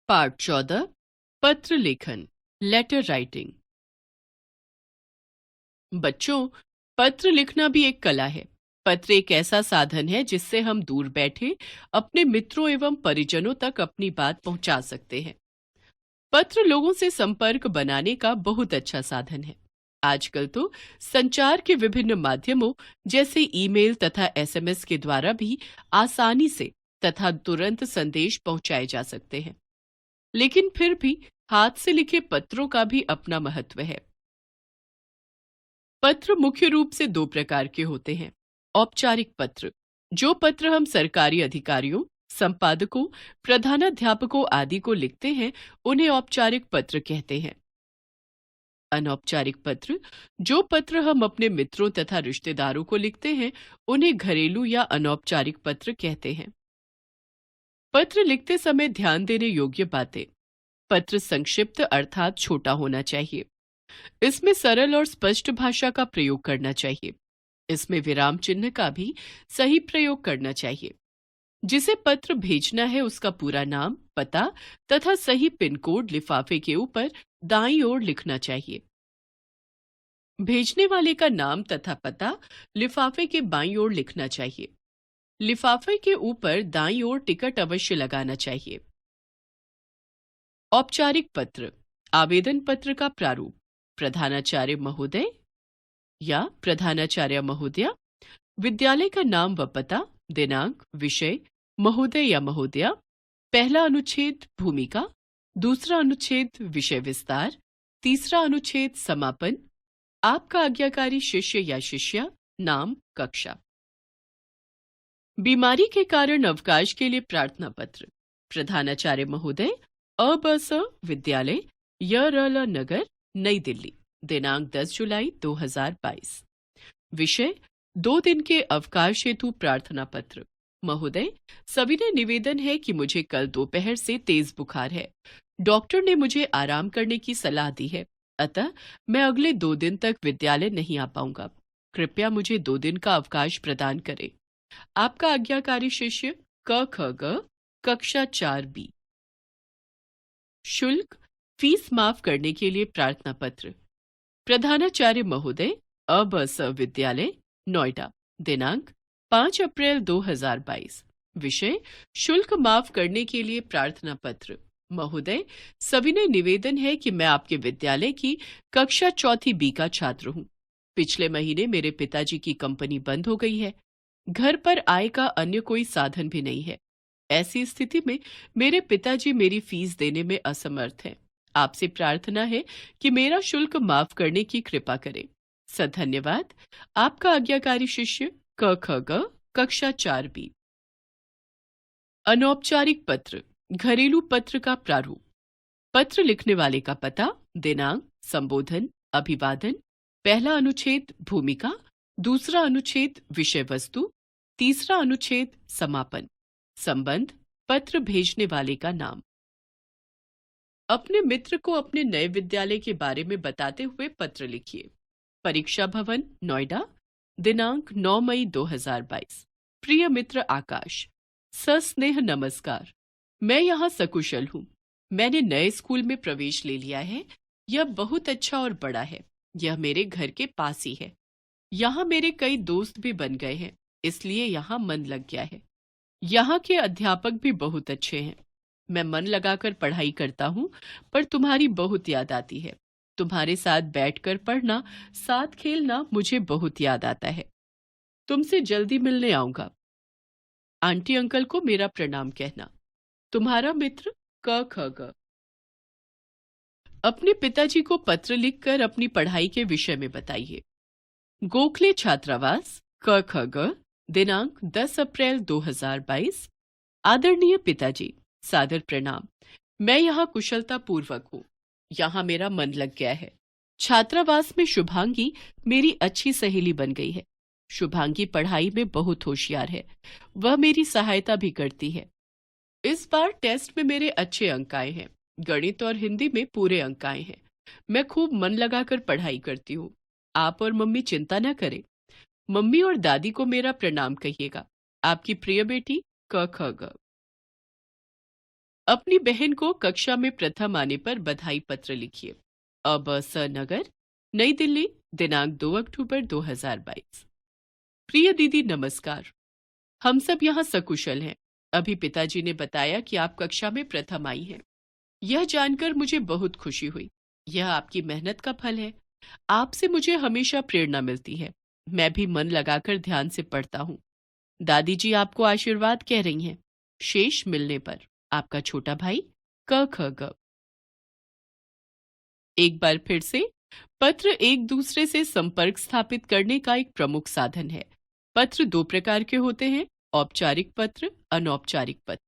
Part 14 पत्र लेखन letter writing. बच्चों, पत्र लिखना भी एक कला है। पत्र एक ऐसा साधन है जिससे हम दूर बैठे अपने मित्रों एवं परिजनों तक अपनी बात पहुंचा सकते हैं। पत्र लोगों से संपर्क बनाने का बहुत अच्छा साधन है। आजकल तो संचार के विभिन्न माध्यमों जैसे ईमेल तथा एसएमएस के द्वारा भी आसानी से तथा तुरंत संदेश पहुंचाए जा सकते हैं। लेकिन फिर भी हाथ से लिखे पत्रों का भी अपना महत्व है। पत्र मुख्य रूप से दो प्रकार के होते हैं। औपचारिक पत्र, जो पत्र हम सरकारी अधिकारियों, संपादकों, प्रधानाध्यापकों आदि को लिखते हैं, उन्हें औपचारिक पत्र कहते हैं। अनौपचारिक पत्र, जो पत्र हम अपने मित्रों तथा रिश्तेदारों को लिखते हैं, उन्हें घरेलू या अनौपचारिक पत्र कहते हैं। पत्र लिखते समय ध्यान देने योग्य बातें। पत्र संक्षिप्त अर्थात छोटा होना चाहिए। इसमें सरल और स्पष्ट भाषा का प्रयोग करना चाहिए। इसमें विराम चिन्ह का भी सही प्रयोग करना चाहिए। जिसे पत्र भेजना है उसका पूरा नाम, पता तथा सही पिन कोड लिफाफे के ऊपर दाईं ओर लिखना चाहिए। भेजने वाले का नाम तथा पता लिफाफे के बाईं ओर लिखना चाहिए। लिफाफे के ऊपर दाईं ओर टिकट अवश्य लगाना चाहिए। औपचारिक पत्र, आवेदन पत्र का प्रारूप। प्रधानाचार्य महोदय या प्रधानाचार्य महोदया, विद्यालय का नाम व पता, दिनांक, विषय, महोदय या महोदया, पहला अनुच्छेद भूमिका, दूसरा अनुच्छेद विषय विस्तार, तीसरा अनुच्छेद समापन, आपका आज्ञाकारी शिष्य या शिष्या, नाम, कक्षा। बीमारी के कारण अवकाश के लिए प्रार्थना पत्र। प्रधानाचार्य महोदय, अबस विद्यालय, यरल नगर, नई दिल्ली, दिनांक 10 जुलाई 2022। विषय, 2 दिन के अवकाश हेतु प्रार्थना पत्र। महोदय, सविनय निवेदन है कि मुझे कल दोपहर से तेज बुखार है। डॉक्टर ने मुझे आराम करने की सलाह दी है, अतः मैं अगले 2 दिन तक विद्यालय नहीं आ पाऊंगा। कृपया मुझे 2 दिन का अवकाश प्रदान करें। आपका आज्ञाकारी शिष्य, क ख ग, कक्षा 4B। शुल्क, फीस माफ करने के लिए प्रार्थना पत्र। प्रधानाचार्य महोदय, अबस विद्यालय, नोएडा, दिनांक 5 अप्रैल 2022। विषय, शुल्क माफ करने के लिए प्रार्थना पत्र। महोदय, सविनय निवेदन है कि मैं आपके विद्यालय की कक्षा 4B का छात्र हूँ। पिछले महीने मेरे पिताजी की कंपनी बंद हो गई है। घर पर आय का अन्य कोई साधन भी नहीं है। ऐसी स्थिति में मेरे पिताजी मेरी फीस देने में असमर्थ हैं। आपसे प्रार्थना है कि मेरा शुल्क माफ करने की कृपा करें। सधन्यवाद, आपका आज्ञाकारी शिष्य, क ख ग, कक्षा 4B। अनौपचारिक पत्र, घरेलू पत्र का प्रारूप। पत्र लिखने वाले का पता, दिनांक, संबोधन, अभिवादन, पहला अनुच्छेद भूमिका, दूसरा अनुच्छेद विषय वस्तु, तीसरा अनुच्छेद समापन, संबंध, पत्र भेजने वाले का नाम। अपने मित्र को अपने नए विद्यालय के बारे में बताते हुए पत्र लिखिए। परीक्षा भवन, नोएडा, दिनांक 9 मई 2022। प्रिय मित्र आकाश, सस्नेह नमस्कार। मैं यहाँ सकुशल हूँ। मैंने नए स्कूल में प्रवेश ले लिया है। यह बहुत अच्छा और बड़ा है। यह मेरे घर के पास ही है। यहाँ मेरे कई दोस्त भी बन गए हैं, इसलिए यहाँ मन लग गया है। यहाँ के अध्यापक भी बहुत अच्छे हैं। मैं मन लगाकर पढ़ाई करता हूँ, पर तुम्हारी बहुत याद आती है। तुम्हारे साथ बैठकर पढ़ना, साथ खेलना मुझे बहुत याद आता है। तुमसे जल्दी मिलने आऊंगा। आंटी अंकल को मेरा प्रणाम कहना। तुम्हारा मित्र, क ख ग। अपने पिताजी को पत्र लिखकर अपनी पढ़ाई के विषय में बताइए। गोखले छात्रावास, क ख ग, दिनांक 10 अप्रैल 2022। आदरणीय पिताजी, सादर प्रणाम। मैं यहाँ कुशलता पूर्वक हूँ। यहाँ मेरा मन लग गया है। छात्रावास में शुभांगी मेरी अच्छी सहेली बन गई है। शुभांगी पढ़ाई में बहुत होशियार है। वह मेरी सहायता भी करती है। इस बार टेस्ट में मेरे अच्छे अंक आए हैं। गणित और हिंदी में पूरे अंक आए हैं। मैं खूब मन लगाकर पढ़ाई करती हूँ। आप और मम्मी चिंता न करें। मम्मी और दादी को मेरा प्रणाम कहिएगा। आपकी प्रिय बेटी, क ख ग। अपनी बहन को कक्षा में प्रथम आने पर बधाई पत्र लिखिए। अब स नगर, नई दिल्ली, दिनांक 2 अक्टूबर 2022। प्रिय दीदी नमस्कार। हम सब यहाँ सकुशल हैं। अभी पिताजी ने बताया कि आप कक्षा में प्रथम आई हैं। यह जानकर मुझे बहुत खुशी हुई। यह आपकी मेहनत का फल है। आपसे मुझे हमेशा प्रेरणा मिलती है। मैं भी मन लगाकर ध्यान से पढ़ता हूँ। दादी जी आपको आशीर्वाद कह रही हैं। शेष मिलने पर, आपका छोटा भाई क ख ग। एक बार फिर से, पत्र एक दूसरे से संपर्क स्थापित करने का एक प्रमुख साधन है। पत्र दो प्रकार के होते हैं: औपचारिक पत्र, अनौपचारिक पत्र।